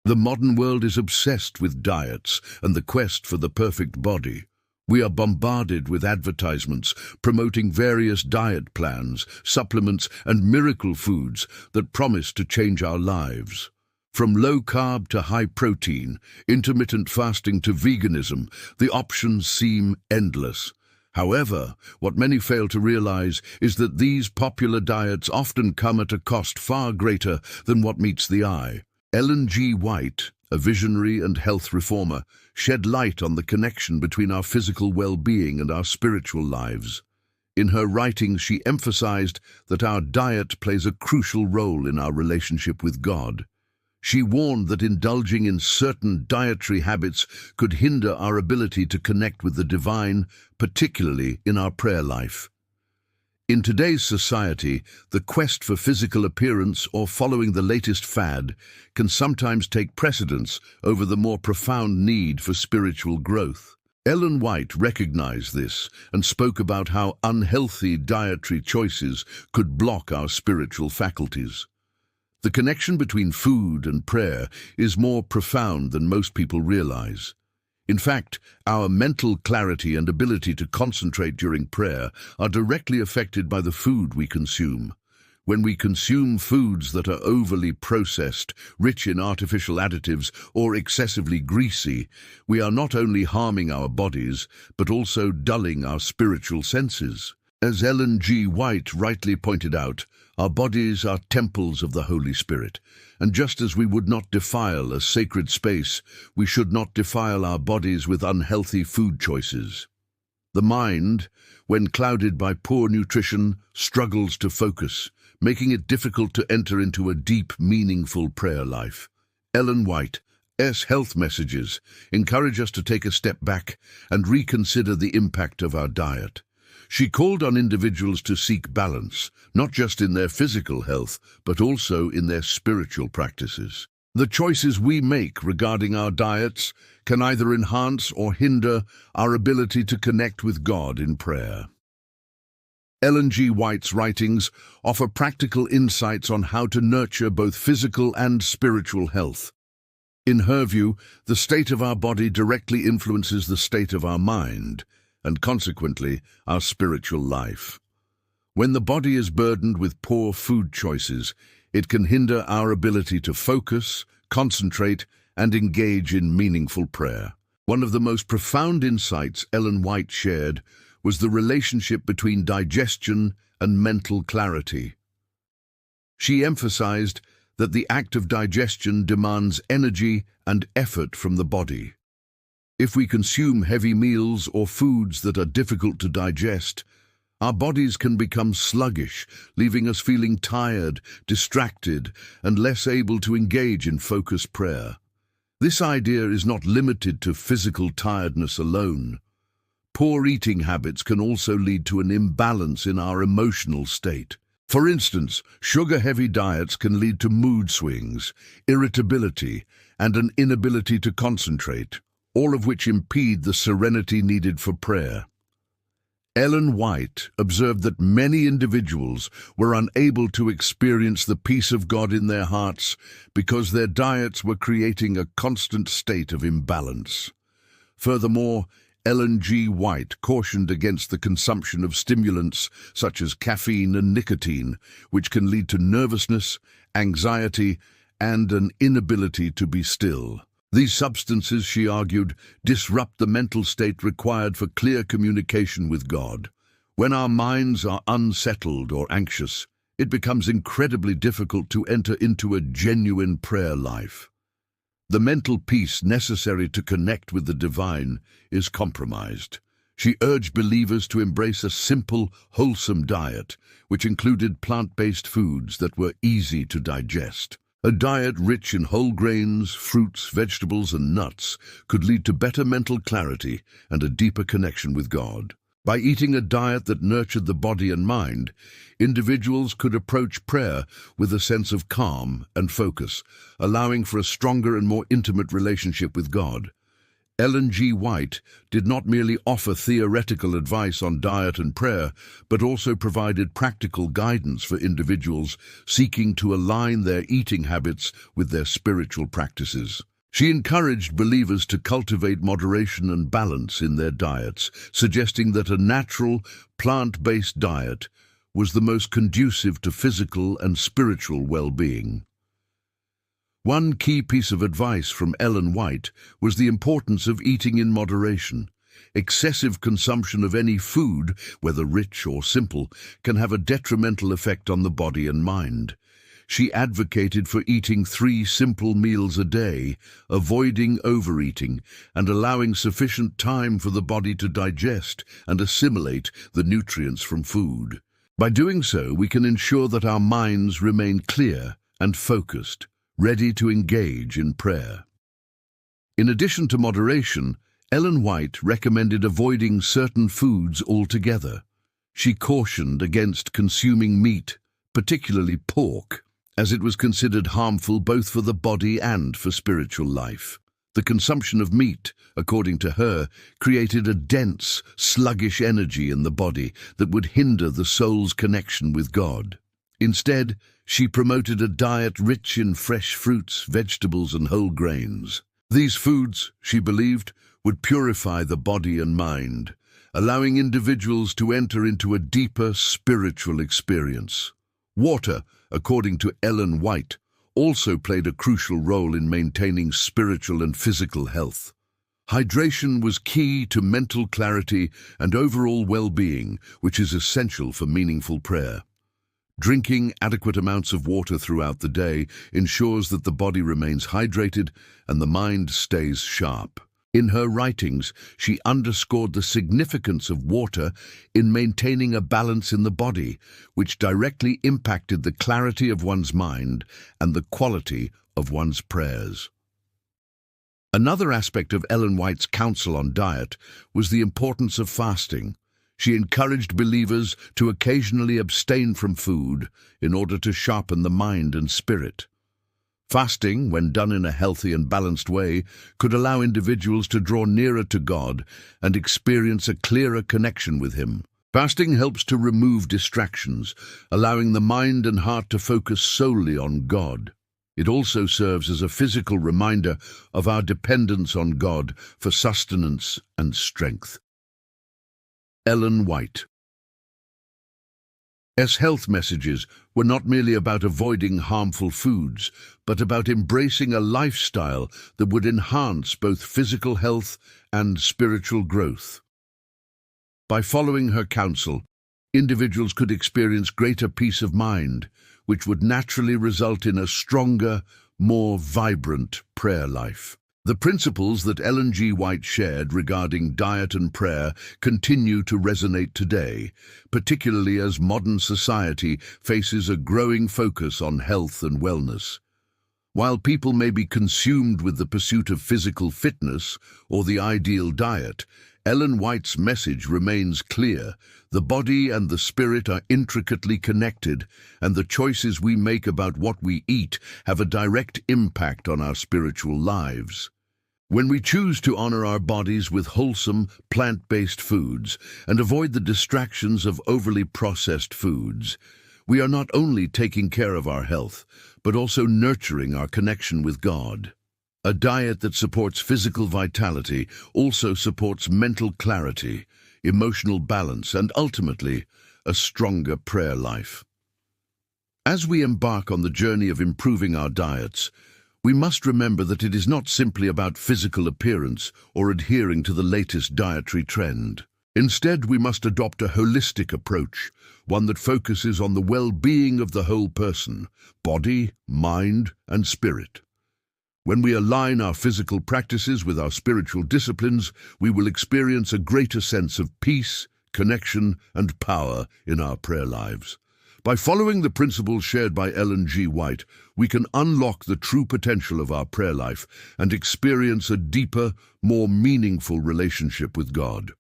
The modern world is obsessed with diets and the quest for the perfect body. We are bombarded with advertisements promoting various diet plans, supplements, and miracle foods that promise to change our lives. From low-carb to high-protein, intermittent fasting to veganism, the options seem endless. However, what many fail to realize is that these popular diets often come at a cost far greater than what meets the eye. Ellen G. White, a visionary and health reformer, shed light on the connection between our physical well-being and our spiritual lives. In her writings, she emphasized that our diet plays a crucial role in our relationship with God. She warned that indulging in certain dietary habits could hinder our ability to connect with the divine, particularly in our prayer life. In today's society, the quest for physical appearance or following the latest fad can sometimes take precedence over the more profound need for spiritual growth. Ellen White recognized this and spoke about how unhealthy dietary choices could block our spiritual faculties. The connection between food and prayer is more profound than most people realize. In fact, our mental clarity and ability to concentrate during prayer are directly affected by the food we consume. When we consume foods that are overly processed, rich in artificial additives, or excessively greasy, we are not only harming our bodies, but also dulling our spiritual senses. As Ellen G. White rightly pointed out, our bodies are temples of the Holy Spirit, and just as we would not defile a sacred space, we should not defile our bodies with unhealthy food choices. The mind, when clouded by poor nutrition, struggles to focus, making it difficult to enter into a deep, meaningful prayer life. Ellen White's health messages encourage us to take a step back and reconsider the impact of our diet. She called on individuals to seek balance, not just in their physical health, but also in their spiritual practices. The choices we make regarding our diets can either enhance or hinder our ability to connect with God in prayer. Ellen G. White's writings offer practical insights on how to nurture both physical and spiritual health. In her view, the state of our body directly influences the state of our mind, and consequently, our spiritual life. When the body is burdened with poor food choices, it can hinder our ability to focus, concentrate, and engage in meaningful prayer. One of the most profound insights Ellen White shared was the relationship between digestion and mental clarity. She emphasized that the act of digestion demands energy and effort from the body. If we consume heavy meals or foods that are difficult to digest, our bodies can become sluggish, leaving us feeling tired, distracted, and less able to engage in focused prayer. This idea is not limited to physical tiredness alone. Poor eating habits can also lead to an imbalance in our emotional state. For instance, sugar-heavy diets can lead to mood swings, irritability, and an inability to concentrate, all of which impede the serenity needed for prayer. Ellen White observed that many individuals were unable to experience the peace of God in their hearts because their diets were creating a constant state of imbalance. Furthermore, Ellen G. White cautioned against the consumption of stimulants such as caffeine and nicotine, which can lead to nervousness, anxiety, and an inability to be still. These substances, she argued, disrupt the mental state required for clear communication with God. When our minds are unsettled or anxious, it becomes incredibly difficult to enter into a genuine prayer life. The mental peace necessary to connect with the divine is compromised. She urged believers to embrace a simple, wholesome diet, which included plant-based foods that were easy to digest. A diet rich in whole grains, fruits, vegetables, and nuts could lead to better mental clarity and a deeper connection with God. By eating a diet that nurtured the body and mind, individuals could approach prayer with a sense of calm and focus, allowing for a stronger and more intimate relationship with God. Ellen G. White did not merely offer theoretical advice on diet and prayer, but also provided practical guidance for individuals seeking to align their eating habits with their spiritual practices. She encouraged believers to cultivate moderation and balance in their diets, suggesting that a natural, plant-based diet was the most conducive to physical and spiritual well-being. One key piece of advice from Ellen White was the importance of eating in moderation. Excessive consumption of any food, whether rich or simple, can have a detrimental effect on the body and mind. She advocated for eating 3 simple meals a day, avoiding overeating, and allowing sufficient time for the body to digest and assimilate the nutrients from food. By doing so, we can ensure that our minds remain clear and focused, ready to engage in prayer. In addition to moderation, Ellen White recommended avoiding certain foods altogether. She cautioned against consuming meat, particularly pork, as it was considered harmful both for the body and for spiritual life. The consumption of meat, according to her, created a dense, sluggish energy in the body that would hinder the soul's connection with God. Instead, she promoted a diet rich in fresh fruits, vegetables, and whole grains. These foods, she believed, would purify the body and mind, allowing individuals to enter into a deeper spiritual experience. Water, according to Ellen White, also played a crucial role in maintaining spiritual and physical health. Hydration was key to mental clarity and overall well-being, which is essential for meaningful prayer. Drinking adequate amounts of water throughout the day ensures that the body remains hydrated and the mind stays sharp. In her writings, she underscored the significance of water in maintaining a balance in the body, which directly impacted the clarity of one's mind and the quality of one's prayers. Another aspect of Ellen White's counsel on diet was the importance of fasting. She encouraged believers to occasionally abstain from food in order to sharpen the mind and spirit. Fasting, when done in a healthy and balanced way, could allow individuals to draw nearer to God and experience a clearer connection with Him. Fasting helps to remove distractions, allowing the mind and heart to focus solely on God. It also serves as a physical reminder of our dependence on God for sustenance and strength. Ellen White's health messages were not merely about avoiding harmful foods, but about embracing a lifestyle that would enhance both physical health and spiritual growth. By following her counsel, individuals could experience greater peace of mind, which would naturally result in a stronger, more vibrant prayer life. The principles that Ellen G. White shared regarding diet and prayer continue to resonate today, particularly as modern society faces a growing focus on health and wellness. While people may be consumed with the pursuit of physical fitness or the ideal diet, Ellen White's message remains clear. The body and the spirit are intricately connected, and the choices we make about what we eat have a direct impact on our spiritual lives. When we choose to honor our bodies with wholesome, plant-based foods and avoid the distractions of overly processed foods, we are not only taking care of our health, but also nurturing our connection with God. A diet that supports physical vitality also supports mental clarity, emotional balance, and ultimately, a stronger prayer life. As we embark on the journey of improving our diets, we must remember that it is not simply about physical appearance or adhering to the latest dietary trend. Instead, we must adopt a holistic approach, one that focuses on the well-being of the whole person, body, mind, and spirit. When we align our physical practices with our spiritual disciplines, we will experience a greater sense of peace, connection, and power in our prayer lives. By following the principles shared by Ellen G. White, we can unlock the true potential of our prayer life and experience a deeper, more meaningful relationship with God.